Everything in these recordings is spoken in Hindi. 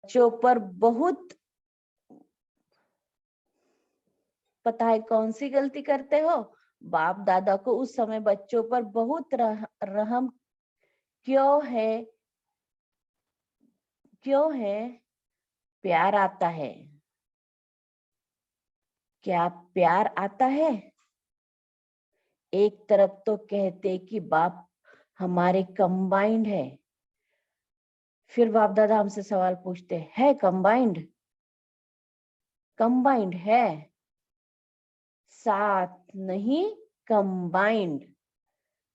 बच्चों पर बहुत, पता है कौन सी गलती करते हो? बाप दादा को उस समय बच्चों पर बहुत रहम क्यों है? क्यों है? प्यार आता है। क्या प्यार आता है? एक तरफ तो कहते कि बाप हमारे कंबाइंड है, फिर बाप दादा हमसे सवाल पूछते है कंबाइंड? कंबाइंड है, साथ नहीं, कंबाइंड।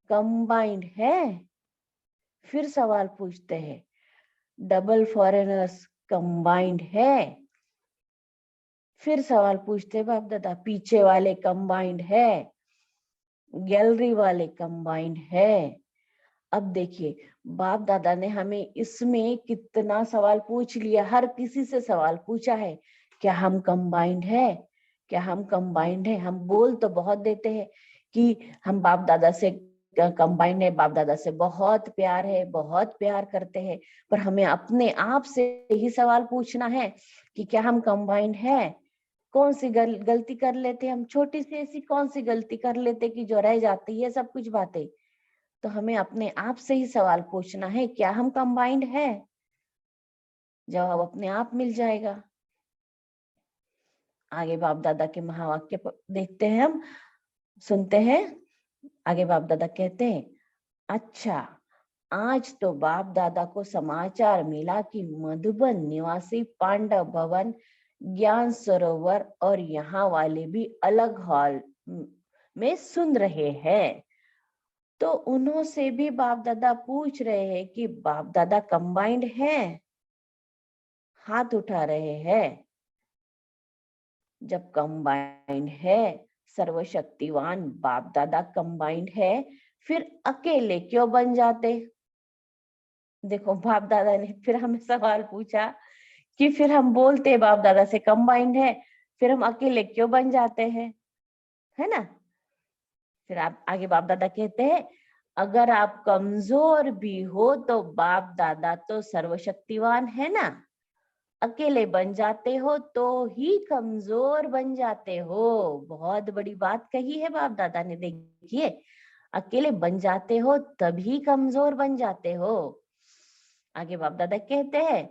कंबाइंड है। फिर सवाल पूछते हैं डबल फॉरेनर्स कंबाइंड है। फिर सवाल पूछते बाप दादा पीछे वाले कंबाइंड है, गैलरी वाले कंबाइंड है। अब देखिए बाप दादा ने हमें इसमें कितना सवाल पूछ लिया, हर किसी से सवाल पूछा है, क्या हम कंबाइंड है? क्या हम कंबाइंड है? हम बोल तो बहुत देते हैं कि हम बाप दादा से कंबाइंड है, बाप दादा से बहुत प्यार है, बहुत प्यार करते हैं, पर हमें अपने आप से ही सवाल पूछना है कि क्या हम कंबाइंड है? कौन सी गलती कर लेते हम, छोटी सी ऐसी कौन सी गलती कर लेते कि जो रह जाती है सब कुछ बातें। तो हमें अपने आप से ही सवाल पूछना है, क्या हम कंबाइंड है? जवाब अपने आप मिल जाएगा। आगे बाप दादा के महावाक्य देखते हैं, हम सुनते हैं। आगे बाप दादा कहते हैं, अच्छा आज तो बाप दादा को समाचार मिला कि मधुबन निवासी पांडव भवन, ज्ञान सरोवर और यहाँ वाले भी अलग हॉल में सुन रहे हैं। तो उन्हों से भी बाप दादा पूछ रहे हैं कि बाप दादा कंबाइंड है? हाथ उठा रहे हैं। जब कंबाइंड है, सर्वशक्तिवान बाप दादा कंबाइंड है, फिर अकेले क्यों बन जाते? देखो बाप दादा ने फिर हमें सवाल पूछा कि फिर हम बोलते बाप दादा से कंबाइंड है, फिर हम अकेले क्यों बन जाते हैं, है ना? फिर आप आगे बाप दादा कहते हैं, अगर आप कमजोर भी हो तो बाप दादा तो सर्वशक्तिवान है ना। अकेले बन जाते हो तो ही कमजोर बन जाते हो। बहुत बड़ी बात कही है बाप दादा ने, देखिए अकेले बन जाते हो तभी कमजोर बन जाते हो। आगे बाप दादा कहते हैं,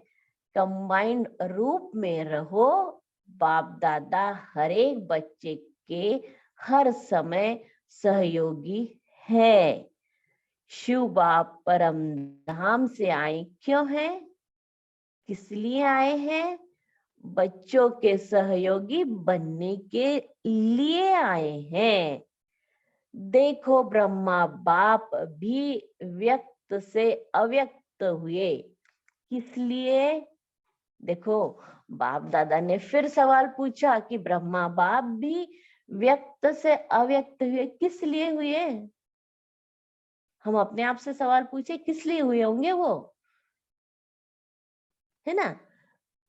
कंबाइंड रूप में रहो। बाप दादा हर एक बच्चे के हर समय सहयोगी है। शिव बाप परम धाम से आए क्यों है? किस लिए आए हैं? बच्चों के सहयोगी बनने के लिए आए हैं। देखो ब्रह्मा बाप भी व्यक्त से अव्यक्त हुए, किस लिए? देखो बाप दादा ने फिर सवाल पूछा कि ब्रह्मा बाप भी व्यक्त से अव्यक्त हुए, किस लिए हुए? हम अपने आप से सवाल पूछे किस लिए हुए होंगे वो, है ना?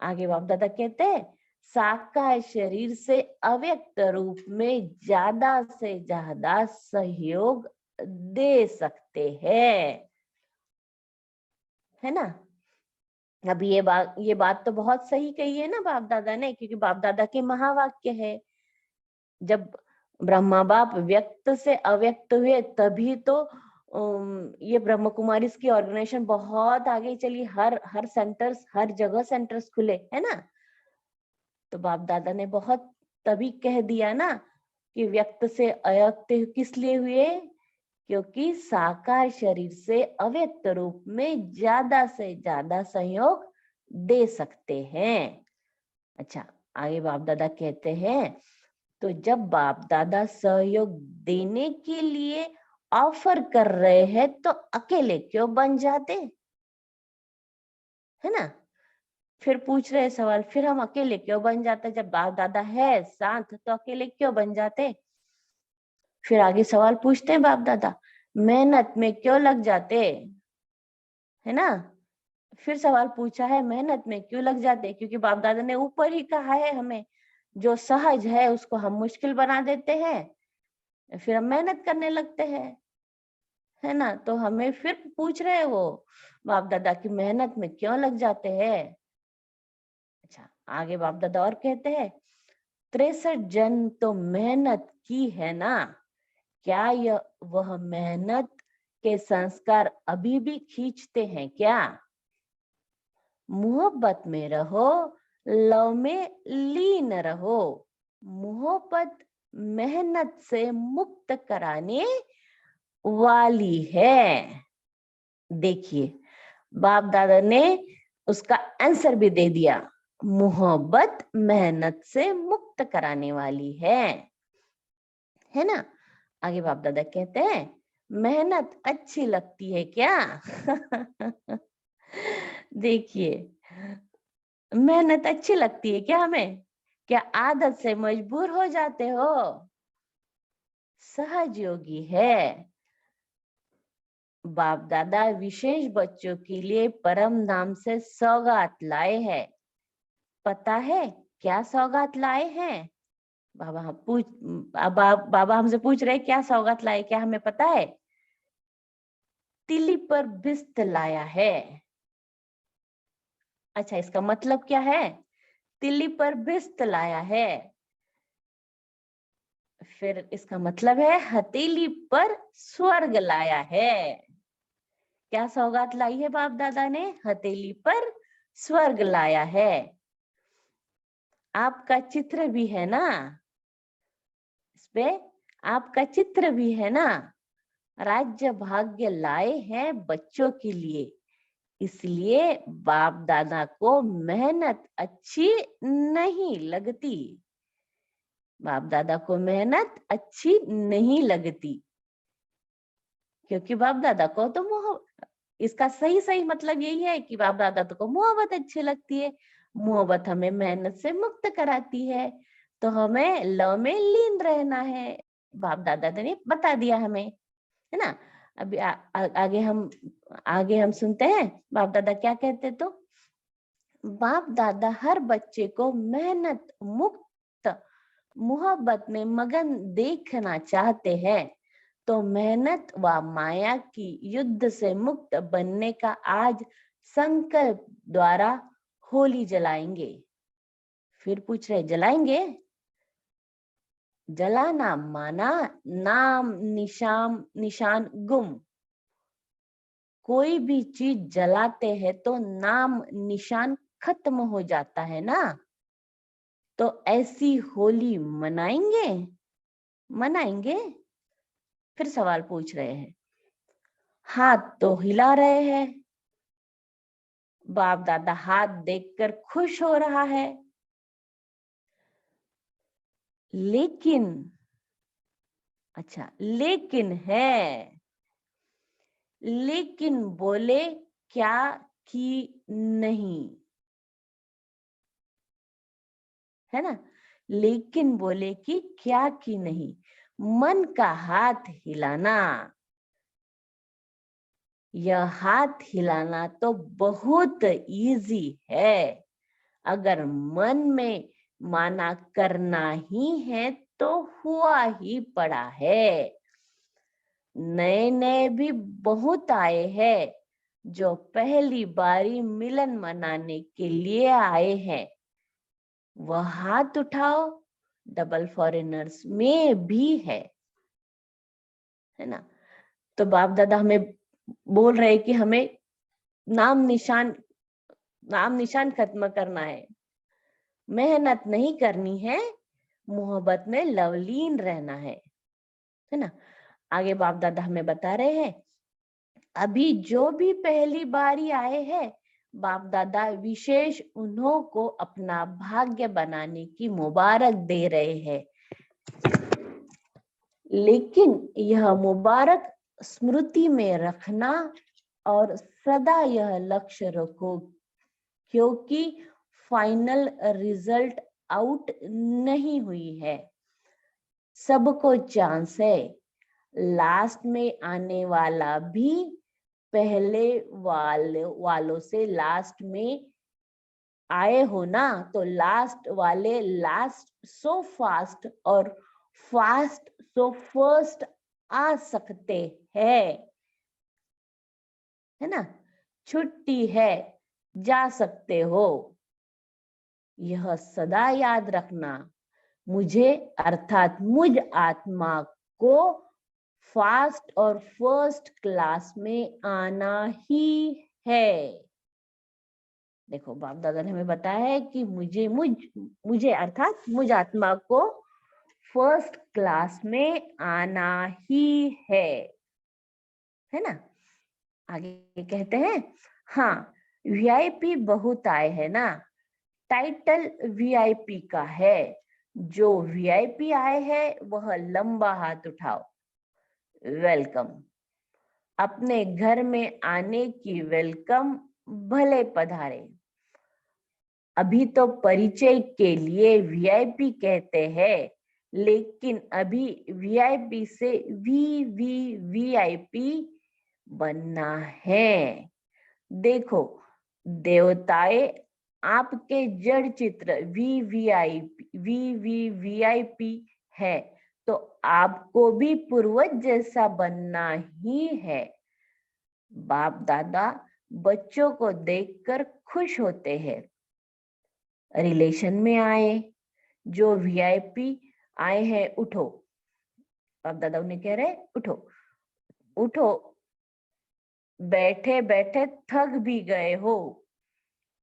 आगे बाप दादा कहते हैं, साकार शरीर से अव्यक्त रूप में ज्यादा से ज्यादा सहयोग दे सकते हैं, है ना? अब ये बात तो बहुत सही कही है ना बाप दादा ने, क्योंकि बाप दादा के महावाक्य है। जब ब्रह्मा बाप व्यक्त से अव्यक्त हुए तभी तो ये ब्रह्म कुमारी की ऑर्गेनाइजेशन बहुत आगे चली, हर सेंटर्स, हर जगह सेंटर्स खुले, है ना? तो बाप दादा ने बहुत तभी कह दिया ना कि व्यक्त से अव्यक्त किस लिए हुए? क्योंकि साकार शरीर से अव्यक्त रूप में ज्यादा से ज्यादा सहयोग दे सकते हैं। अच्छा आगे बाप दादा कहते हैं, तो जब बाप दादा सहयोग देने के लिए ऑफर कर रहे हैं तो अकेले क्यों बन जाते, है ना? फिर पूछ रहे सवाल, फिर हम अकेले क्यों बन जाते? जब बाप दादा है साथ तो अकेले क्यों बन जाते? फिर आगे सवाल पूछते हैं बाप दादा, मेहनत में क्यों लग जाते, है ना? फिर सवाल पूछा है मेहनत में क्यों लग जाते? क्योंकि बाप दादा ने ऊपर ही कहा है हमें, जो सहज है उसको हम मुश्किल बना देते हैं, फिर हम मेहनत करने लगते हैं, है ना? तो हमें फिर पूछ रहे हैं वो बाप दादा की मेहनत में क्यों लग जाते हैं? आगे बाप दादा और कहते हैं 63 जन्म तो मेहनत की है ना, क्या यह वह मेहनत के संस्कार अभी भी खींचते हैं क्या? मोहब्बत में रहो, लव में लीन रहो, मोहब्बत मेहनत से मुक्त कराने वाली है। देखिए बाप दादा ने उसका आंसर भी दे दिया, मोहब्बत मेहनत से मुक्त कराने वाली है ना। आगे बाप दादा कहते हैं मेहनत अच्छी लगती है क्या? देखिए मेहनत अच्छी लगती है क्या हमें? क्या आदत से मजबूर हो जाते हो? सहज है। बाप दादा विशेष बच्चों के लिए परम नाम से सौगात लाए हैं। पता है क्या सौगात लाए हैं? बाबा हम पूछ बाबा हमसे पूछ रहे क्या सौगात लाए, क्या हमें पता है? तिली पर बिस्त लाया है। अच्छा इसका मतलब क्या है? तिली पर बिस्त लाया है। फिर इसका मतलब है हथेली पर स्वर्ग लाया है। क्या सौगात लाई है बाप दादा ने? हथेली पर स्वर्ग लाया है। आपका चित्र भी है ना इसपे, आपका चित्र भी है ना। राज्य भाग्य लाए हैं बच्चों के लिए, इसलिए बाप दादा को मेहनत अच्छी नहीं लगती। बाप दादा को मेहनत अच्छी नहीं लगती क्योंकि बाप दादा को तो इसका सही सही मतलब यही है कि बाप दादा को मोहब्बत अच्छी लगती है। मोहब्बत हमें मेहनत से मुक्त कराती है, तो हमें लव में लीन रहना है। बाप दादा ने बता दिया हमें, है ना। अभी आगे हम सुनते हैं बाप दादा क्या कहते। तो बाप दादा हर बच्चे को मेहनत मुक्त मोहब्बत में मगन देखना चाहते हैं, तो मेहनत व माया की युद्ध से मुक्त बनने का आज संकल्प द्वारा होली जलाएंगे। फिर पूछ रहे जलाएंगे? जलाना माना नाम निशान गुम। कोई भी चीज जलाते हैं तो नाम निशान खत्म हो जाता है ना। तो ऐसी होली मनाएंगे? फिर सवाल पूछ रहे हैं। हाथ तो हिला रहे हैं। बाप दादा हाथ देखकर खुश हो रहा है, लेकिन अच्छा लेकिन है, लेकिन बोले क्या कि नहीं, है ना। लेकिन बोले कि क्या कि नहीं। मन का हाथ हिलाना, यह हाथ हिलाना तो बहुत इजी है। अगर मन में माना करना ही है तो हुआ ही पड़ा है। नए नए भी बहुत आए हैं जो पहली बारी मिलन मनाने के लिए आए हैं, वह हाथ उठाओ। डबल फॉरेनर्स में भी है ना। तो बाप दादा हमें बोल रहे कि हमें नाम निशान खत्म करना है, मेहनत नहीं करनी है, मोहब्बत में लवलीन रहना है ना। आगे बाप दादा हमें बता रहे हैं अभी जो भी पहली बारी आए हैं, बाप दादा विशेष उन्हों को अपना भाग्य बनाने की मुबारक दे रहे हैं। लेकिन यह मुबारक स्मृति में रखना और सदा यह लक्ष्य रखो, क्योंकि फाइनल रिजल्ट आउट नहीं हुई है। सबको चांस है, लास्ट में आने वाला भी पहले वालों से लास्ट में आए हो ना, तो लास्ट वाले लास्ट सो फास्ट और फास्ट सो फर्स्ट आ सकते हैं, है ना। छुट्टी है जा सकते हो, यह सदा याद रखना, मुझे अर्थात मुझ आत्मा को फर्स्ट और फर्स्ट क्लास में आना ही है। देखो बाप दादा ने हमें बताया है कि मुझे अर्थात मुझ आत्मा को फर्स्ट क्लास में आना ही है ना। आगे कहते हैं, हाँ वीआईपी बहुत आए है ना, टाइटल वीआईपी का है, जो वीआईपी आए है वह लंबा हाथ उठाओ, वेलकम। अपने घर में आने की वेलकम, भले पधारे। अभी तो परिचय के लिए वीआईपी कहते हैं, लेकिन अभी वीआईपी से वीवीवीआईपी बनना है। देखो देवताएं आपके जड़ चित्र वीवीवीआईपी है, तो आपको भी पूर्वज जैसा बनना ही है। बाप दादा बच्चों को देखकर खुश होते हैं। रिलेशन में आए जो वीआईपी आए हैं, उठो। बाप दादा उन्हें कह रहे उठो उठो, बैठे बैठे थक भी गए हो,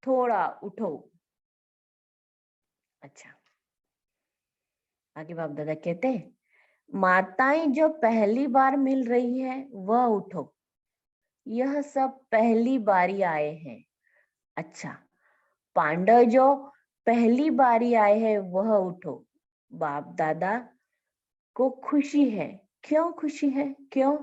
थोड़ा उठो। अच्छा, आगे बाप दादा कहते हैं, माताएं जो पहली बार मिल रही है वह उठो, यह सब पहली बारी आए हैं। अच्छा, पांडव जो पहली बारी आए हैं वह उठो। बाप दादा को खुशी है। क्यों खुशी है? क्यों?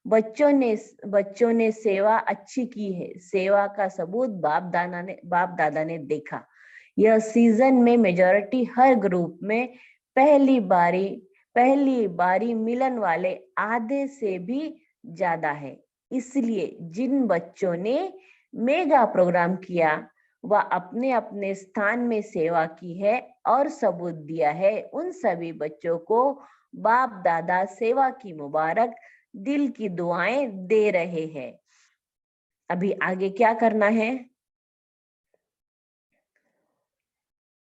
बच्चों ने सेवा अच्छी की है, सेवा का सबूत बाप दादा ने देखा। यह सीजन में मेजॉरिटी हर ग्रुप में पहली बारी मिलन वाले आधे से भी ज्यादा है। इसलिए जिन बच्चों ने मेगा प्रोग्राम किया वह अपने अपने स्थान में सेवा की है और सबूत दिया है, उन सभी बच्चों को बाप दादा सेवा की मुबारक दिल की दुआएं दे रहे हैं। अभी आगे क्या करना है?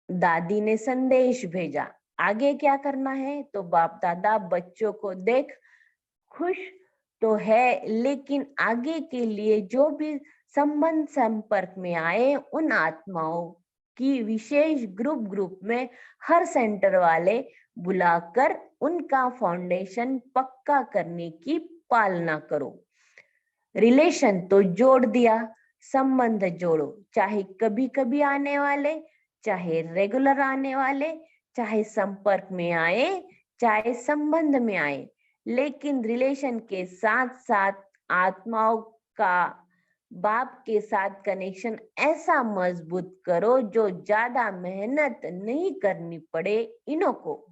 दादी ने संदेश भेजा, आगे क्या करना है? तो बाप दादा बच्चों को देख खुश तो है, लेकिन आगे के लिए जो भी संबंध संपर्क में आए उन आत्माओं की विशेष ग्रुप में हर सेंटर वाले बुलाकर उनका फाउंडेशन पक्का करने की पालना करो। रिलेशन तो जोड़ दिया, संबंध जोड़ो, चाहे कभी कभी आने वाले, चाहे रेगुलर आने वाले, चाहे संपर्क में आए, चाहे संबंध में आए, लेकिन रिलेशन के साथ साथ आत्माओं का बाप के साथ कनेक्शन ऐसा मजबूत करो जो ज्यादा मेहनत नहीं करनी पड़े इन्हों को।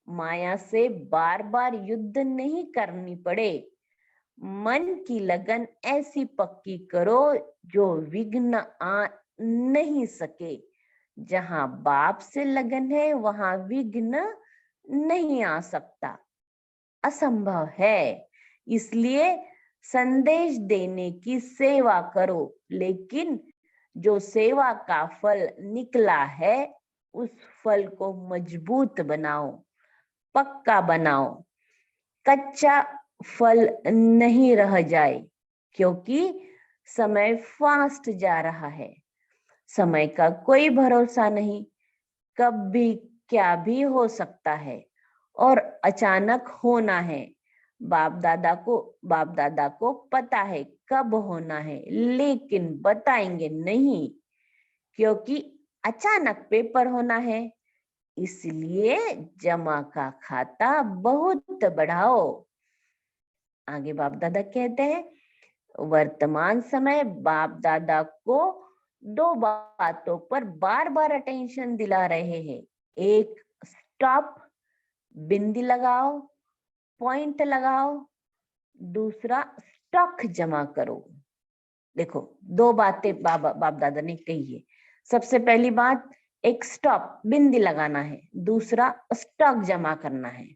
माया से बार बार युद्ध नहीं करनी पड़े। मन की लगन ऐसी पक्की करो जो विघ्न आ नहीं सके। जहां बाप से लगन है वहां विघ्न नहीं आ सकता, असंभव है। इसलिए संदेश देने की सेवा करो, लेकिन जो सेवा का फल निकला है उस फल को मजबूत बनाओ, पक्का बनाओ, कच्चा फल नहीं रह जाए, क्योंकि समय फास्ट जा रहा है। समय का कोई भरोसा नहीं, कब भी क्या भी हो सकता है और अचानक होना है। बाप दादा को पता है कब होना है, लेकिन बताएंगे नहीं, क्योंकि अचानक पेपर होना है। इसलिए जमा का खाता बहुत बढ़ाओ। आगे बाप दादा कहते हैं, वर्तमान समय बाप दादा को दो बातों पर बार बार अटेंशन दिला रहे हैं। एक, स्टॉप, बिंदी लगाओ, पॉइंट लगाओ। दूसरा, स्टॉक जमा करो। देखो दो बातें बाप दादा ने कही है। सबसे पहली बात, एक स्टॉप, बिंदी लगाना है। दूसरा, स्टॉक जमा करना है।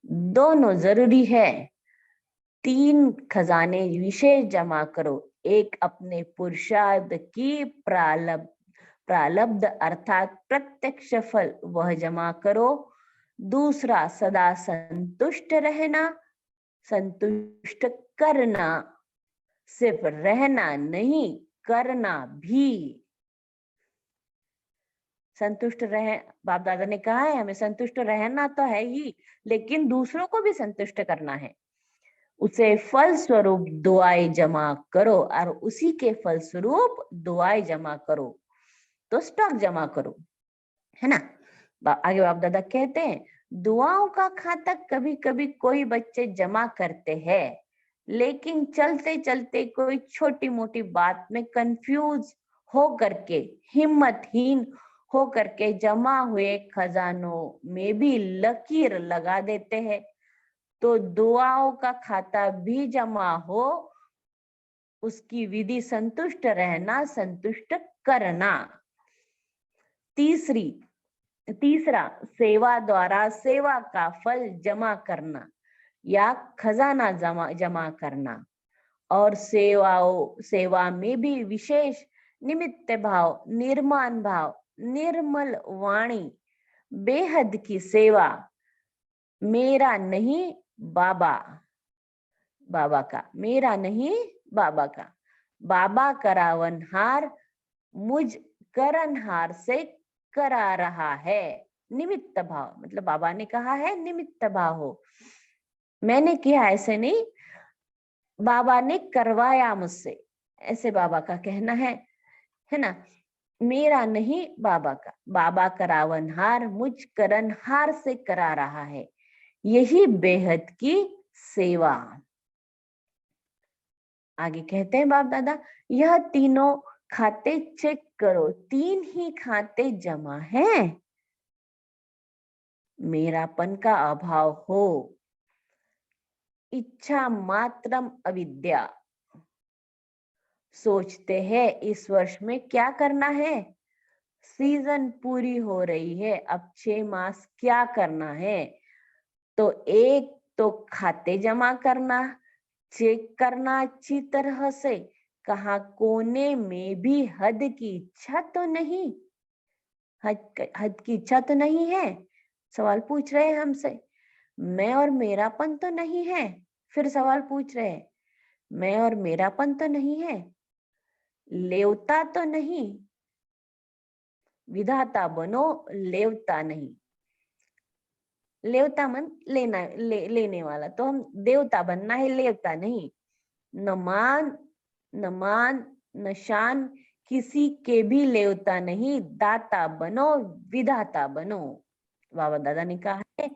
दोनों जरूरी है। 3 खजाने विशेष जमा करो। एक अपने पुरुषार्थ की प्रारब्ध अर्थात प्रत्यक्ष फल वह जमा करो। दूसरा, सदा संतुष्ट रहना, संतुष्ट करना, सिर्फ रहना नहीं करना भी। संतुष्ट रहे, बाप दादा ने कहा है हमें संतुष्ट रहना तो है ही, लेकिन दूसरों को भी संतुष्ट करना है। उसे फल स्वरूप दुआएं जमा करो, और उसी के फल स्वरूप दुआएं जमा करो, तो स्टॉक जमा करो, है ना। आगे बाप दादा कहते हैं, दुआओं का खाता कभी कभी कोई बच्चे जमा करते हैं, लेकिन चलते चलते कोई छोटी मोटी बात में कंफ्यूज हो करके, हिम्मतहीन हो करके जमा हुए खजानों में भी लकीर लगा देते हैं, तो दुआओं का खाता भी जमा हो। उसकी विधि संतुष्ट रहना, संतुष्ट करना। तीसरा, सेवा द्वारा सेवा का फल जमा करना या खजाना जमा करना, और सेवा में भी विशेष निमित्त भाव, निर्माण भाव, निर्मल वाणी, बेहद की सेवा, मेरा नहीं बाबा का, मेरा नहीं बाबा का, बाबा करावनहार मुझ करनहार से करा रहा है। निमित्त भाव मतलब बाबा ने कहा है निमित्त भाव हो, मैंने किया ऐसे नहीं, बाबा ने करवाया मुझसे, ऐसे बाबा का कहना है ना। मेरा नहीं बाबा का, बाबा करावनहार मुझ करनहार से करा रहा है, यही बेहद की सेवा। आगे कहते हैं बाप दादा, यह तीनों खाते चेक करो, 3 ही खाते जमा हैं। मेरापन का अभाव हो, इच्छा मात्रम अविद्या, सोचते हैं इस वर्ष में क्या करना है, सीजन पूरी हो रही है, अब 6 मास क्या करना है, तो एक तो खाते जमा करना, चेक करना अच्छी तरह से, कहा कोने में भी हद की इच्छा तो नहीं, हद की इच्छा तो नहीं है। सवाल पूछ रहे हैं हमसे, मैं और मेरापन तो नहीं है। फिर सवाल पूछ रहे हैं, मैं और मेरापन तो नहीं है, लेवता तो नहीं, विधाता बनो, लेवता नहीं। लेवता मन लेना, लेने वाला, तो हम देवता बनना है, लेवता नहीं। न मान न शान, किसी के भी लेवता नहीं, दाता बनो, विधाता बनो। बाबा दादा ने कहा है।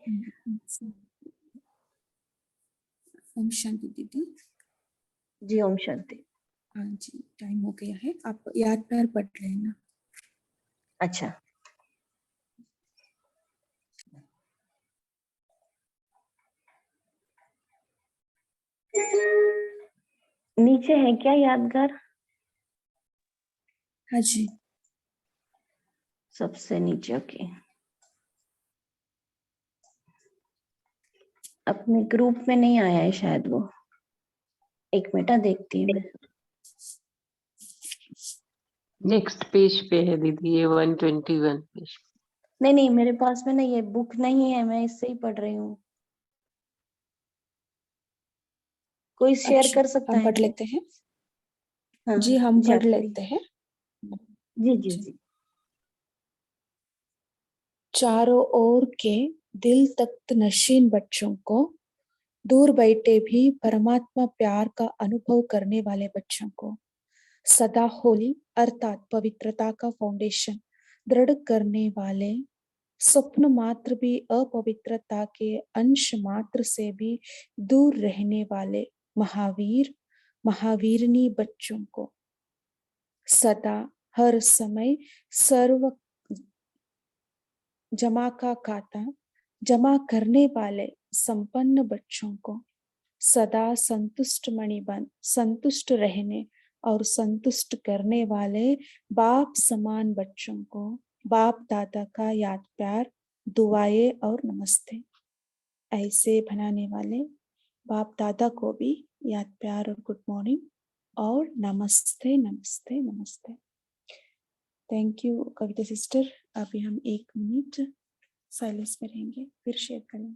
ओम शांति दीदी। जी ओम शांति। हाँ जी, टाइम हो गया है, आप याद प्यार पढ़ लेना। अच्छा, नीचे है क्या यादगार? हाँ जी, सबसे नीचे, ओके। अपने ग्रुप में नहीं आया है शायद वो, एक मिनट देखती हूँ मैं। नेक्स्ट पेज पे है दीदी, ये 121 पेज। नहीं, मेरे पास में नहीं है, बुक नहीं है, मैं इससे ही पढ़ रही हूँ। कोई शेयर अच्छा, कर सकता हम है पढ़ क्या? लेते हैं। हाँ जी, हम जी, आप पढ़ पढ़िए। लेते हैं। जी। चारों ओर के दिल तख्त नशीन बच्चों को, दूर बैठे भी परमात्मा प्यार का अनुभव करने वाले बच्चों को, सदा होली अर्थात पवित्रता का फाउंडेशन दृढ़ करने वाले, स्वप्न मात्र भी अपवित्रता के अंश मात्र से भी दूर रहने वाले महावीर महावीरनी बच्चों को, सदा हर समय सर्व जमा का खाता जमा करने वाले संपन्न बच्चों को, सदा संतुष्ट मणिबन संतुष्ट रहने और संतुष्ट करने वाले बाप समान बच्चों को, बाप दादा का याद प्यार, दुआएं और नमस्ते। ऐसे बनाने वाले बाप दादा को भी याद प्यार और गुड मॉर्निंग और नमस्ते नमस्ते नमस्ते। Thank you Kavita sister. अभी हम 1 मिनट साइलेंस में रहेंगे, फिर शेयर करेंगे।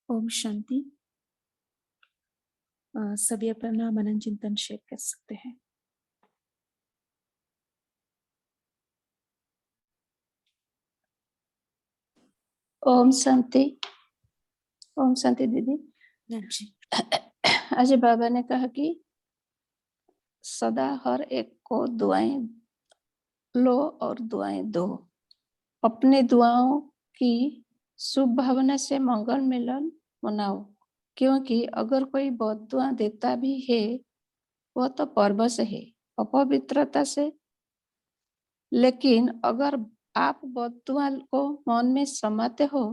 ओम शांति। सभी अपना मनन चिंतन शेयर कर सकते हैं। ओम शांति। ओम शांति दीदी। जी। आज बाबा ने कहा कि सदा हर एक को दुआएं लो और दुआएं दो। अपने दुआओं की शुभ भावना से मंगल मिलन मनाओ, क्योंकि अगर कोई बद्दुआ देता भी है वह तो पर्व से है, अपवित्रता से। लेकिन अगर आप बद्दुआ को मन में समाते हो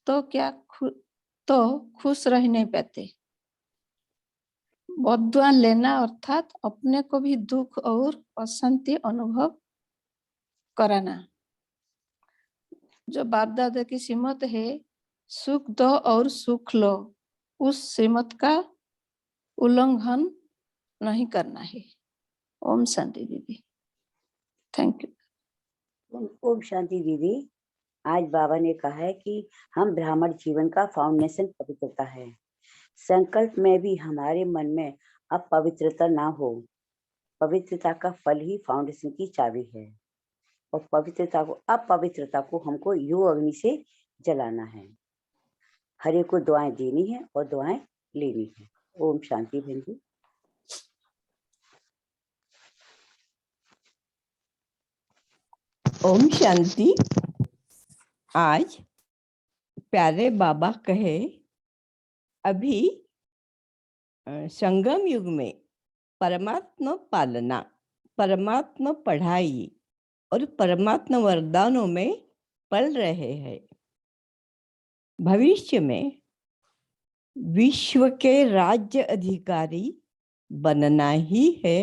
तो क्या खुश रह नहीं पाते। बद्दुआ लेना अर्थात अपने को भी दुख और अशांति अनुभव कराना। जो बाप दादा की सीमत है, सुख दो और सुख लो, उस सीमत का उल्लंघन नहीं करना है। ओम शांति दीदी। Thank you. ओम शांति दीदी। आज बाबा ने कहा है कि हम ब्राह्मण जीवन का फाउंडेशन पवित्रता है। संकल्प में भी हमारे मन में अपवित्रता ना हो। पवित्रता का फल ही फाउंडेशन की चाबी है, और अपवित्रता को हमको योग अग्नि से जलाना है। हरे को दुआएं देनी है और दुआएं लेनी है। ओम शांति बहन जी। ओम शांति। आज प्यारे बाबा कहे, अभी संगम युग में परमात्मा पालना, परमात्मा पढ़ाई और परमात्मा वरदानों में पल रहे हैं। भविष्य में विश्व के राज्य अधिकारी बनना ही है,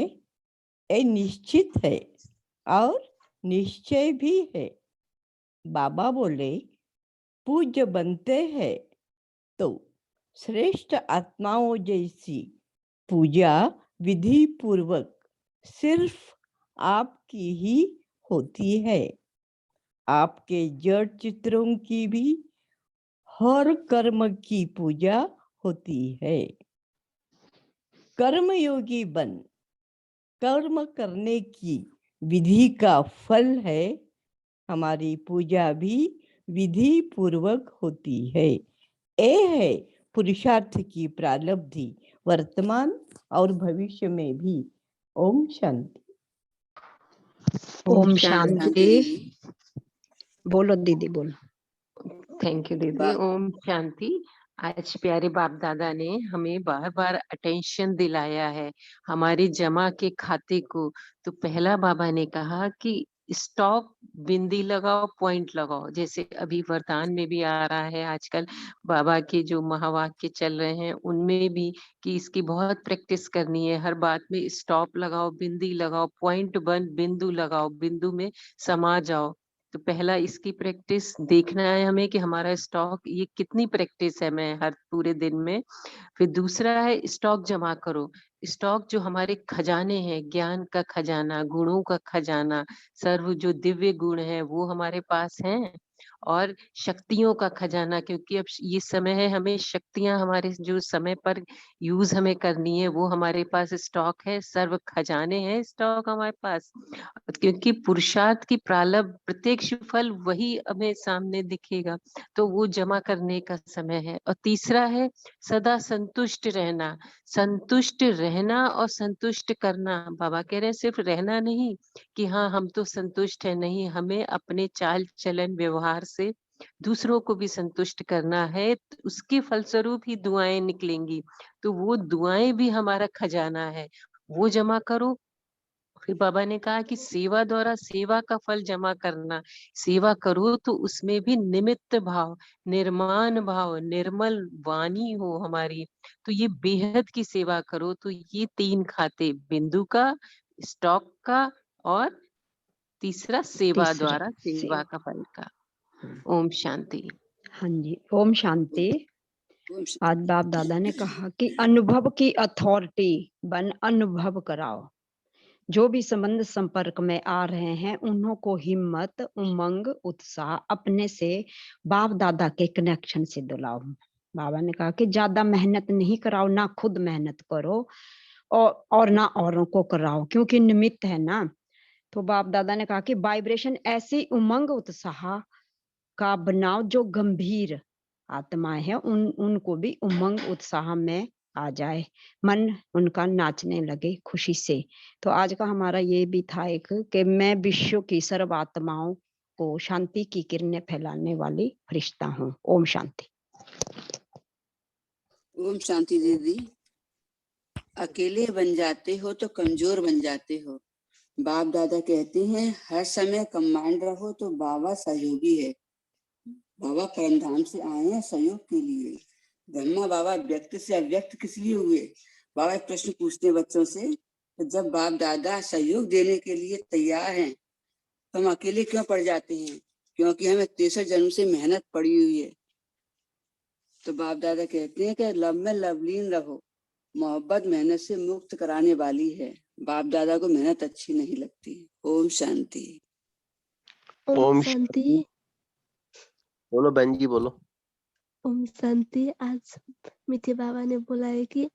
ये निश्चित है और निश्चय भी है। बाबा बोले, पूज्य बनते हैं तो श्रेष्ठ आत्माओं जैसी पूजा विधि पूर्वक सिर्फ आपकी ही होती है। आपके जड़ चित्रों की भी हर कर्म की पूजा होती है। कर्मयोगी बन कर्म करने की विधि का फल है। हमारी पूजा भी विधि पूर्वक होती है। ये है पुरुषार्थ की प्रारब्धि, वर्तमान और भविष्य में भी। ओम शांति। ओम शांति। बोलो दीदी बोलो। थैंक यू दीदी। ओम शांति। आज प्यारे बाप दादा ने हमें बार बार अटेंशन दिलाया है हमारी जमा के खाते को। तो पहला बाबा ने कहा कि स्टॉप बिंदी लगाओ, पॉइंट लगाओ। जैसे अभी वरदान में भी आ रहा है आजकल, बाबा के जो महावाक्य चल रहे हैं उनमें भी, कि इसकी बहुत प्रैक्टिस करनी है। हर बात में स्टॉप लगाओ, बिंदी लगाओ, पॉइंट बन बिंदु लगाओ, बिंदु में समा जाओ। तो पहला इसकी प्रैक्टिस देखना है हमें कि हमारा स्टॉक ये कितनी प्रैक्टिस है मैं हर पूरे दिन में। फिर दूसरा है स्टॉक जमा करो। स्टॉक जो हमारे खजाने हैं, ज्ञान का खजाना, गुणों का खजाना, सर्व जो दिव्य गुण है वो हमारे पास हैं। और शक्तियों का खजाना, क्योंकि अब ये समय है, हमें शक्तियां हमारे जो समय पर यूज हमें करनी है वो हमारे पास स्टॉक है, सर्व खजाने हैं स्टॉक हमारे पास, क्योंकि पुरुषार्थ की प्रारब्ध प्रत्यक्ष फल वही हमें सामने दिखेगा, तो वो जमा करने का समय है। और तीसरा है सदा संतुष्ट रहना, संतुष्ट रहना और संतुष्ट करना। बाबा कह रहे हैं सिर्फ रहना नहीं कि हाँ हम तो संतुष्ट है, नहीं, हमें अपने चाल चलन व्यवहार से दूसरों को भी संतुष्ट करना है, तो उसके फलस्वरूप ही दुआएं निकलेंगी। तो वो दुआएं भी हमारा खजाना है, वो जमा करो। फिर बाबा ने कहा कि सेवा द्वारा सेवा का फल जमा करना, सेवा करो तो उसमें भी निमित्त भाव, निर्माण भाव, निर्मल वाणी हो हमारी, तो ये बेहद की सेवा करो। तो ये 3 खाते, बिंदु का, स्टॉक का, और तीसरा सेवा तीसरा द्वारा सेवा सेवा। का फल का। हाँ ओम शांति। हाँ जी, ओम शांति। ओम शांति। आज बाप दादा ने कहा कि अनुभव की अथॉरिटी बन अनुभव कराओ। जो भी संबंध संपर्क में आ रहे हैं उन्हों को हिम्मत, उमंग, उत्साह अपने से बाप दादा के कनेक्शन से दिलाओ। बाबा ने कहा कि ज्यादा मेहनत नहीं कराओ, ना खुद मेहनत करो और ना औरों को कराओ, क्योंकि निमित्त है ना। तो बाप दादा ने कहा कि वाइब्रेशन ऐसी उमंग उत्साह का बनाओ जो गंभीर आत्माएं हैं उनको भी उमंग उत्साह में आ जाए, मन उनका नाचने लगे खुशी से। तो आज का हमारा ये भी था एक कि मैं विश्व की सर्व आत्माओं को शांति की किरणें फैलाने वाली फरिश्ता हूँ। ओम शांति। ओम शांति दीदी। अकेले बन जाते हो तो कमजोर बन जाते हो। बाप दादा कहते हैं हर समय कमांड रहो तो बाबा सहयोगी है। बाबा परमधाम से आए हैं सहयोग के लिए। ब्रह्मा बाबा व्यक्त से अव्यक्त किस लिए हुए? बाबा एक प्रश्न पूछते हैं बच्चों से, तो जब बाप दादा सहयोग देने के लिए तैयार हैं तो हम अकेले क्यों पड़ जाते हैं? क्योंकि हमें 63 जन्म से मेहनत पड़ी हुई है। तो बाप दादा कहते हैं कि लब में लवलीन रहो, मोहब्बत मेहनत से मुक्त कराने वाली है। बाप दादा को मेहनत अच्छी नहीं लगती। ओम शांति। ओम शांति। बोलो बहन जी बोलो। ओम शांति। आज मीठे बाबा ने बोला है कि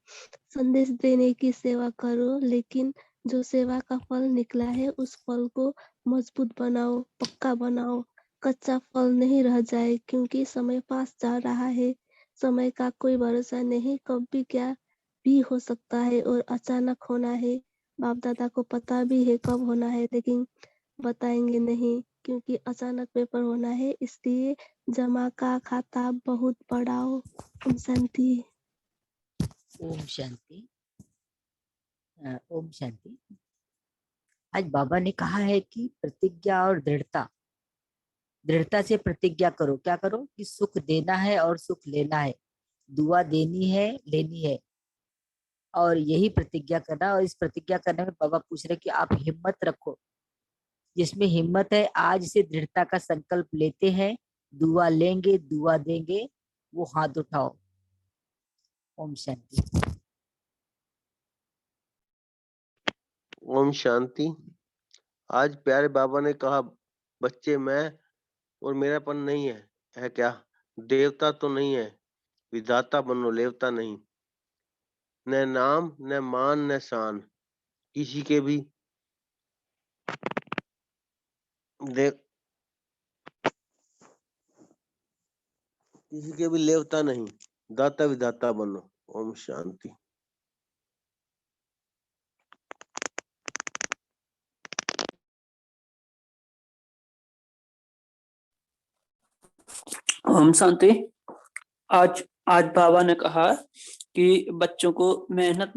संदेश देने की सेवा करो, लेकिन जो सेवा का फल निकला है उस फल को मजबूत बनाओ, पक्का बनाओ, कच्चा फल नहीं रह जाए, क्योंकि समय पास जा रहा है। समय का कोई भरोसा नहीं, कब भी क्या भी हो सकता है और अचानक होना है। बाप दादा को पता भी है कब होना है, लेकिन बताएंगे नहीं, क्योंकि अचानक पेपर होना है, इसलिए जमा का खाता बहुत बढ़ाओ। ओम शांति। ओम शांति। ओम शांति। आज बाबा ने कहा है कि प्रतिज्ञा और दृढ़ता से प्रतिज्ञा करो। क्या करो? कि सुख देना है और सुख लेना है, दुआ देनी है, लेनी है, और यही प्रतिज्ञा करना। और इस प्रतिज्ञा करने में बाबा पूछ रहे कि आप हिम्मत रखो। जिसमें हिम्मत है आज से दृढ़ता का संकल्प लेते हैं, दुआ लेंगे, दुआ देंगे, वो हाथ उठाओ। ओम शांति। ओम शांति। आज प्यारे बाबा ने कहा बच्चे मैं और मेरापन नहीं है क्या? देवता तो नहीं है, विधाता बनो, लेवता नहीं। न नाम न मान न शान, किसी के भी लेवता नहीं, दाता विधाता बनो। ओम शांति। ओम शांति। आज बाबा ने कहा कि बच्चों को मेहनत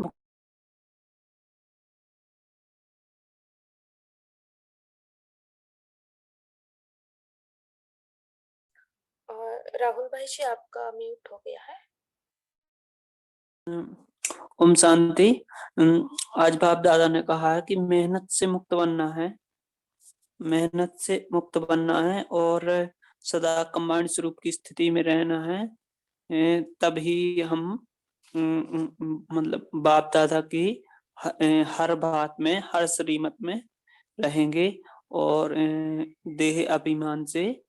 राहुल भाई जी आपका म्यूट हो गया है। ओम शांति। आज बाप दादा ने कहा है कि मेहनत से मुक्त बनना है, मेहनत से मुक्त बनना है और सदा कंबाइंड स्वरूप की स्थिति में रहना है। तभी हम मतलब बाप दादा की हर बात में, हर श्रीमत में रहेंगे और देह अभिमान से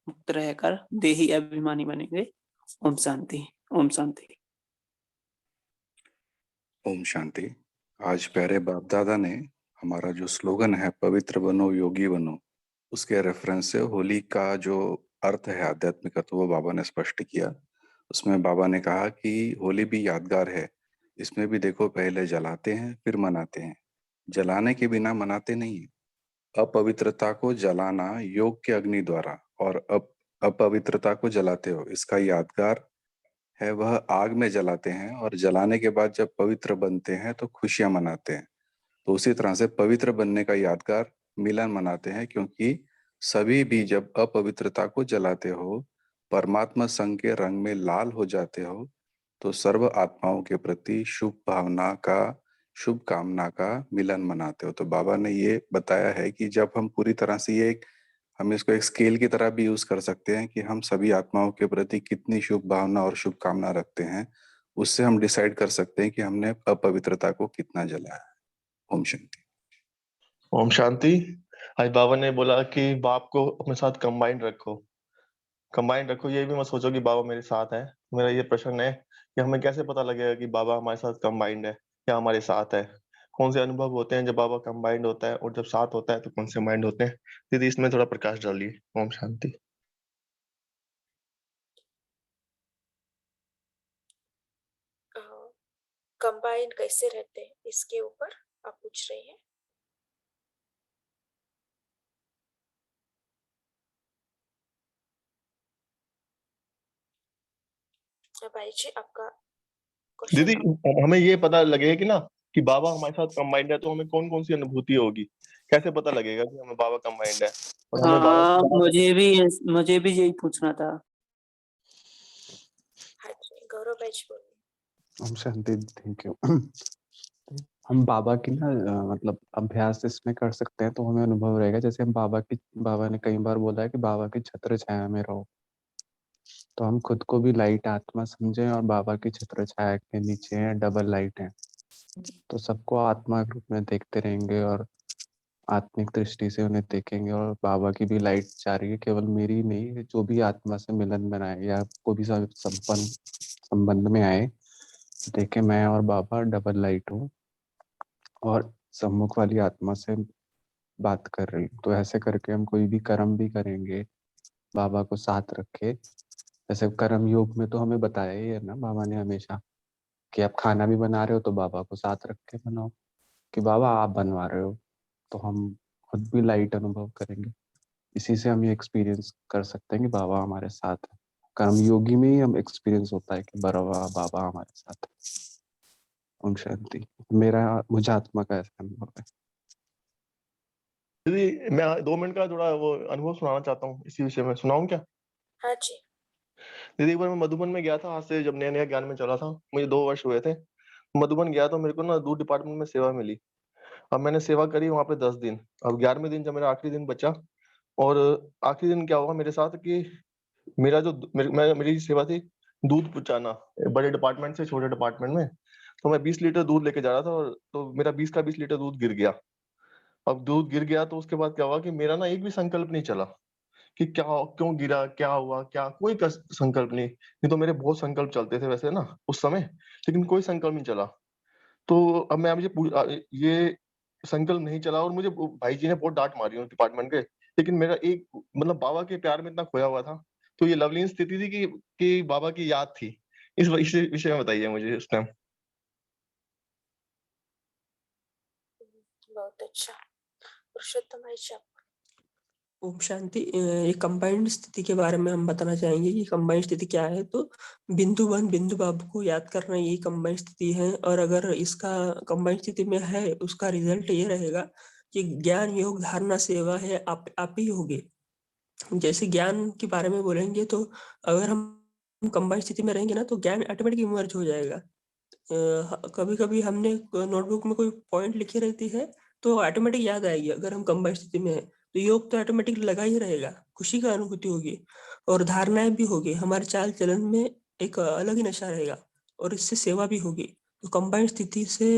मुक्त रहकर देही अभिमानी बनेंगे। ओम शांति। ओम शांति। ओम शांति। आज प्यारे बाप दादा ने हमारा जो स्लोगन है पवित्र बनो योगी बनो, उसके रेफरेंस से होली का जो अर्थ है आध्यात्मिक अर्थ वो बाबा ने स्पष्ट किया। उसमें बाबा ने कहा कि होली भी यादगार है, इसमें भी देखो पहले जलाते हैं फिर मनाते हैं, जलाने के बिना मनाते नहीं है। अपवित्रता को जलाना योग के अग्नि द्वारा और अपवित्रता को जलाते हो, इसका यादगार है वह आग में जलाते हैं और जलाने के बाद जब पवित्र बनते हैं तो खुशियां मनाते हैं। तो उसी तरह से पवित्र बनने का यादगार मिलन मनाते हैं, क्योंकि सभी भी जब अपवित्रता को जलाते हो, परमात्मा संग के रंग में लाल हो जाते हो, तो सर्व आत्माओं के प्रति शुभ भावना का, शुभ कामना का मिलन मनाते हो। तो बाबा ने ये बताया है कि जब हम पूरी तरह से ये हम इसको एक स्केल की तरह भी यूज कर सकते हैं कि हम सभी आत्माओं के प्रति कितनी शुभ भावना और शुभ कामना रखते हैं, उससे हम डिसाइड कर सकते हैं कि हमने अपवित्रता को कितना जलाया है। ओम शांति। ओम शांति। आज बाबा ने बोला कि बाप को अपने साथ कंबाइंड रखो, कंबाइंड रखो। ये भी मत सोचो कि बाबा मेरे साथ है। मेरा ये प्रश्न है कि हमें कैसे पता लगेगा कि बाबा हमारे साथ कंबाइंड है या हमारे साथ है? कौन से अनुभव होते हैं जब बाबा कंबाइंड होता है और जब साथ होता है तो कौन से माइंड होते हैं? दीदी इसमें थोड़ा प्रकाश डालिए। ओम शांति। कंबाइंड कैसे रहते हैं इसके ऊपर आप पूछ रहे हैं? भाई जी आपका दीदी क्वेश्चन। हमें ये पता लगेगा कि ना कि बाबा हमारे साथ कंबाइंड है, तो हमें कौन कौन सी अनुभूति होगी? कैसे पता लगेगा कि हमें बाबा कंबाइंड है और हमें बाबा हाँ, की मुझे भी यही पूछना था। हाँ जी गौरव भाई जी बोलिए। ओम शांति। Thank you. हम बाबा की ना मतलब अभ्यास इसमें कर सकते हैं तो हमें अनुभव रहेगा। जैसे हम बाबा ने कई बार बोला है कि बाबा की छत्र छाया में रहो, तो हम खुद को भी लाइट आत्मा समझें और बाबा की छत्र छाया के नीचे है डबल लाइट है, तो सबको आत्मा के रूप में देखते रहेंगे और आत्मिक दृष्टि से उन्हें देखेंगे। और बाबा की भी लाइट जा रही है, केवल मेरी नहीं, जो भी आत्मा से मिलन बनाए या कोई भी संबंध में आए, देखे मैं और बाबा डबल लाइट हूँ और सम्मुख वाली आत्मा से बात कर रही हूँ। तो ऐसे करके हम कोई भी कर्म भी करेंगे बाबा को साथ रखे। जैसे कर्म योग में तो हमें बताया ही है ना बाबा ने हमेशा कि आप खाना भी बना रहे हो तो बाबा को साथ रख के बनाओ, कि बाबा आप बनवा रहे हो, तो हम खुद भी लाइट अनुभव करेंगे। इसी से हम ये एक्सपीरियंस कर सकते हैं कि बाबा हमारे साथ है। कर्म योगी में ही हम एक्सपीरियंस होता है कि बाबा हमारे साथ है। ओम शांति। मुझे आत्मा का ऐसा अनुभव है। दीदी मैं 2 मिनट का थोड़ा वो अनुभव सुनाना चाहता हूँ इसी विषय में। सुनाऊं क्या? हाँ जी। दीदी एक बार मैं मधुबन में गया था, आज से जब नया नया ज्ञान में चला था, मुझे 2 वर्ष हुए थे। मधुबन गया तो मेरे को ना दूध डिपार्टमेंट में सेवा मिली। अब मैंने सेवा करी वहां पे 10 दिन। अब 11वें दिन जब मेरा आखिरी दिन बचा, और आखिरी दिन क्या हुआ मेरे साथ कि मेरा जो मेरी सेवा थी दूध पहुंचाना बड़े डिपार्टमेंट से छोटे डिपार्टमेंट में। तो मैं 20 लीटर दूध लेके जा रहा था और तो मेरा 20 का 20 लीटर दूध गिर गया। अब दूध गिर गया तो उसके बाद क्या हुआ कि मेरा ना एक भी संकल्प नहीं चला कि क्या क्यों गिरा, क्या हुआ, क्या कोई संकल्प नहीं तो मेरे बहुत संकल्प चलते थे वैसे ना उस समय, लेकिन कोई संकल्प नहीं चला। तो अब मैं ये संकल्प नहीं चला और मुझे भाई जी ने बहुत डांट मारी उस डिपार्टमेंट के, लेकिन मेरा एक मतलब बाबा के प्यार में इतना खोया हुआ था। तो ये लवलीन स्थिति थी कि बाबा की याद थी। इस विषय में बताइए मुझे उस टाइम। बहुत अच्छा। पुरुषोत्तम भाई जी आप। ओम शांति। ये कंबाइंड स्थिति के बारे में हम बताना चाहेंगे कि कंबाइंड स्थिति क्या है। तो बिंदु वन बिंदु बाबू को याद करना यही कंबाइंड स्थिति है। और अगर इसका कंबाइंड स्थिति में है उसका रिजल्ट ये रहेगा कि ज्ञान योग धारणा सेवा है आप ही होगी। जैसे ज्ञान के बारे में बोलेंगे तो अगर हम कंबाइंड स्थिति में रहेंगे ना तो ज्ञान ऑटोमेटिक इमर्ज हो जाएगा। कभी कभी हमने नोटबुक में कोई पॉइंट लिखी रहती है तो ऑटोमेटिक याद आएगी अगर हम कंबाइंड स्थिति में है। तो योग तो ऑटोमेटिक लगा ही रहेगा, खुशी का अनुभूति होगी और धारणाएं भी होगी। हमारे चाल चलन में एक अलग ही नशा रहेगा और इससे सेवा भी होगी। तो कंबाइंड स्थिति से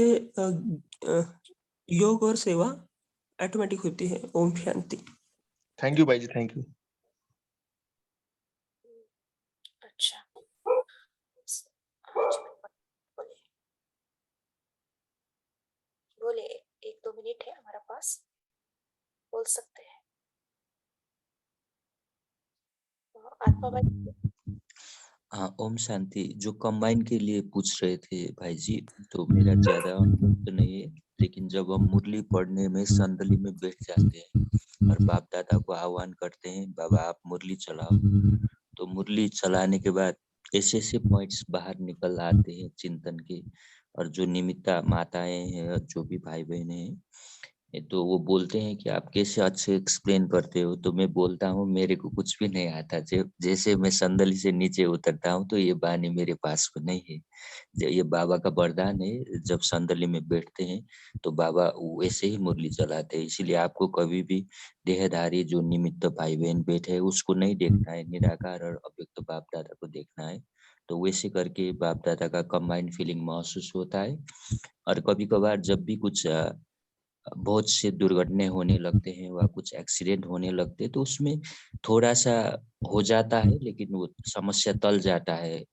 योग और सेवा ऑटोमेटिक होती है। ओम शांति। थैंक यू भाई जी, थैंक यू। पास बोल सकते हैं। आत्मा भाई। हाँ, ओम शांति। जो कंबाइन के लिए पूछ रहे थे भाई जी, तो मेरा ज्यादा अनुभव तो नहीं है, लेकिन जब हम मुरली पढ़ने में संदली में बैठ जाते हैं और बाप दादा को आह्वान करते हैं, बाबा आप मुरली चलाओ, तो मुरली चलाने के बाद ऐसे ऐसे पॉइंट्स बाहर निकल आते हैं चिंतन के, और जो निमित्ता माताएं हैं, जो भी भाई बहन हैं, तो वो बोलते हैं कि आप कैसे अच्छे एक्सप्लेन करते हो, तो मैं बोलता हूँ मेरे को कुछ भी नहीं आता। जैसे मैं संदली से नीचे उतरता हूँ तो ये बानी मेरे पास में नहीं है। ये बाबा का वरदान है, जब संदली में बैठते हैं तो बाबा वैसे ही मुरली चलाते हैं। इसलिए आपको कभी भी देहधारी जो निमित्त भाई बहन बैठे है उसको नहीं देखना है, निराकार और अव्यक्त बाप दादा को देखना है। तो वैसे करके बाप दादा का कंबाइंड फीलिंग महसूस होता है। और कभी कभार जब भी कुछ बहुत से दुर्घटनाएं होने लगते हैं व कुछ एक्सीडेंट होने लगते हैं, तो उसमें थोड़ा सा हो जाता है, लेकिन वो समस्या टल जाता है।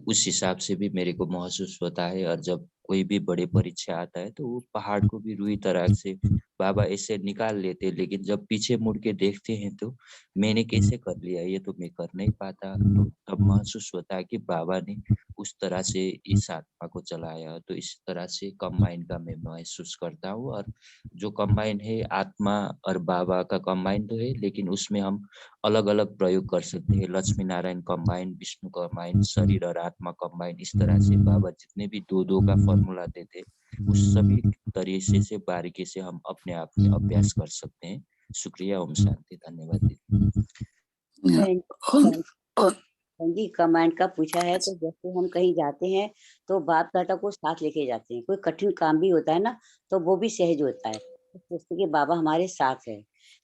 उस हिसाब से भी मेरे को महसूस होता है। और जब कोई भी बड़े परीक्षा आता है तो वो पहाड़ को भी रुई तरह से बाबा ऐसे निकाल लेते हैं, लेकिन जब पीछे मुड़ के देखते हैं तो मैंने कैसे कर लिया, ये तो मैं कर नहीं पाता। तो तब महसूस होता है कि बाबा ने उस तरह से इस आत्मा को चलाया। तो इस तरह से कंबाइन का मैं महसूस करता हूँ। और जो कंबाइन है आत्मा और बाबा का कंबाइन तो है, लेकिन उसमें हम अलग अलग प्रयोग कर सकते हैं। लक्ष्मी नारायण कंबाइन, विष्णु कंबाइन, शरीर और आत्मा कंबाइन, इस तरह से बाबा जितने भी दो का फॉर्मूला देते उस सभी तरीके से बारीकी से हम अपने आप में अभ्यास कर सकते हैं। शुक्रिया। ओम शांति। धन्यवाद जी। कमांड का पूछा है, तो जैसे हम कहीं जाते हैं तो बाप दादा को साथ लेके जाते हैं। कोई कठिन काम भी होता है ना, तो वो भी सहज होता है, सोचते कि बाबा हमारे साथ है।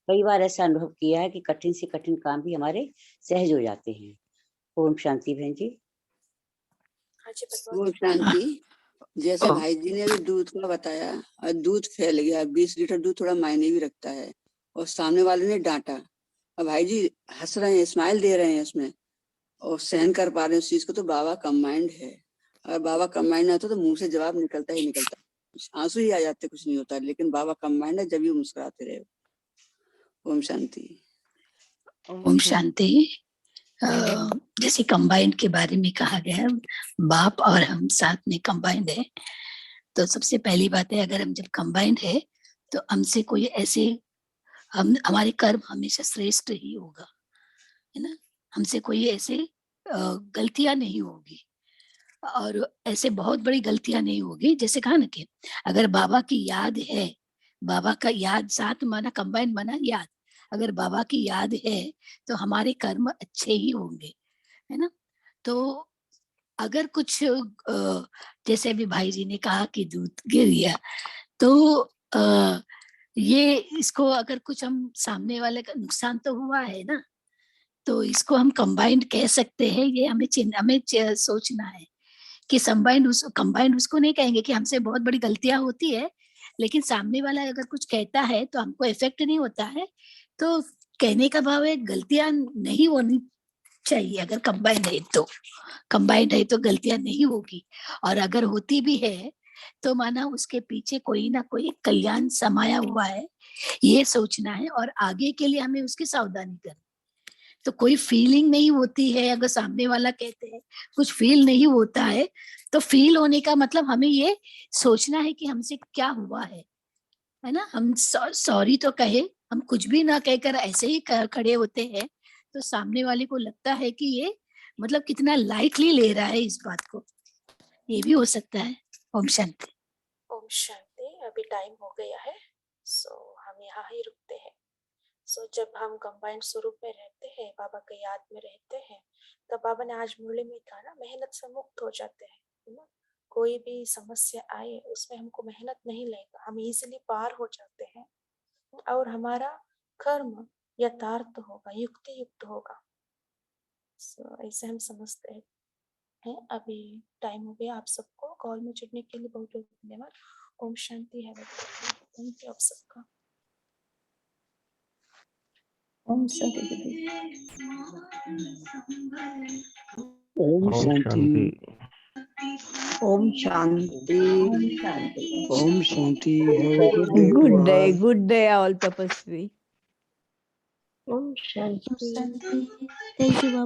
कई बार ऐसा अनुभव किया है कि कठिन से कठिन काम भी हमारे सहज हो जाते हैं। ओम शांति बहन जी। ओम शांति। जैसे भाई जी ने अभी दूध का बताया, और दूध फैल गया, 20 लीटर दूध थोड़ा मायने भी रखता है, और सामने वाले ने डांटा, और भाई जी हंस रहे हैं, स्माइल दे रहे हैं उसमें, और सहन कर पा रहे हैं उस चीज को, तो बाबा कंबाइंड है। और बाबा कंबाइंड है तो मुंह से जवाब निकलता ही निकलता, आंसू ही आ जाते, कुछ नहीं होता, लेकिन बाबा कंबाइंड है, जब भी मुस्कुराते रहे। ओम शांति। ओम शांति। जैसे कंबाइंड के बारे में कहा गया है, बाप और हम साथ में कंबाइंड है, तो सबसे पहली बात है, अगर हम जब कंबाइंड है तो हमसे कोई ऐसे हमारे कर्म हमेशा श्रेष्ठ ही होगा, है ना। हमसे कोई ऐसे गलतियां नहीं होगी, और ऐसे बहुत बड़ी गलतियां नहीं होगी। जैसे कहा ना कि अगर बाबा की याद है, बाबा का याद साथ माना, कंबाइंड माना याद, अगर बाबा की याद है तो हमारे कर्म अच्छे ही होंगे, है ना। तो अगर कुछ जैसे अभी भाई जी ने कहा कि दूध गिर गया, तो ये इसको अगर कुछ हम सामने वाले का नुकसान तो हुआ है ना, तो इसको हम कंबाइंड कह सकते हैं। ये हमें सोचना है कि कंबाइंड उसको नहीं कहेंगे कि हमसे बहुत बड़ी गलतियां होती है, लेकिन सामने वाला अगर कुछ कहता है तो हमको इफेक्ट नहीं होता है। तो कहने का भाव है गलतियां नहीं होनी चाहिए। अगर कंबाइंड है तो गलतियां नहीं होगी, और अगर होती भी है तो माना उसके पीछे कोई ना कोई कल्याण समाया हुआ है, ये सोचना है, और आगे के लिए हमें उसकी सावधानी करनी। तो कोई फीलिंग नहीं होती है, अगर सामने वाला कहते हैं कुछ फील नहीं होता है, तो फील होने का मतलब हमें ये सोचना है कि हमसे क्या हुआ है ना। हम सॉरी तो कहे, हम कुछ भी ना कहकर ऐसे ही खड़े होते हैं, तो सामने वाले को लगता है कि ये मतलब कितना लाइटली ले रहा है इस बात को, ये भी हो सकता है। ओम शांति। ओम शांति। अभी टाइम हो गया है, सो हम यहाँ ही रुकते हैं। सो जब हम कंबाइंड स्वरूप में रहते हैं, बाबा के याद में रहते हैं, तब बाबा ने आज मुरली में कहा ना, मेहनत से मुक्त हो जाते हैं, है ना। कोई भी समस्या आए उसमें हमको मेहनत नहीं लगेगा, हम इजीली पार हो जाते हैं, और हमारा कर्म यथार्थ होगा, युक्ति युक्त होगा। ऐसे हम समझते हैं। अभी टाइम हो गया। आप सबको कॉल में जुड़ने के लिए बहुत बहुत धन्यवाद। ओम शांति है। थैंक यू आप सबका। ओम शांति। ओम शांति। ओम शांति। ओम शांति। ओम शांति। Have a good day to all. Good day, all tapasvi. ओम शांति। Thank you Baba.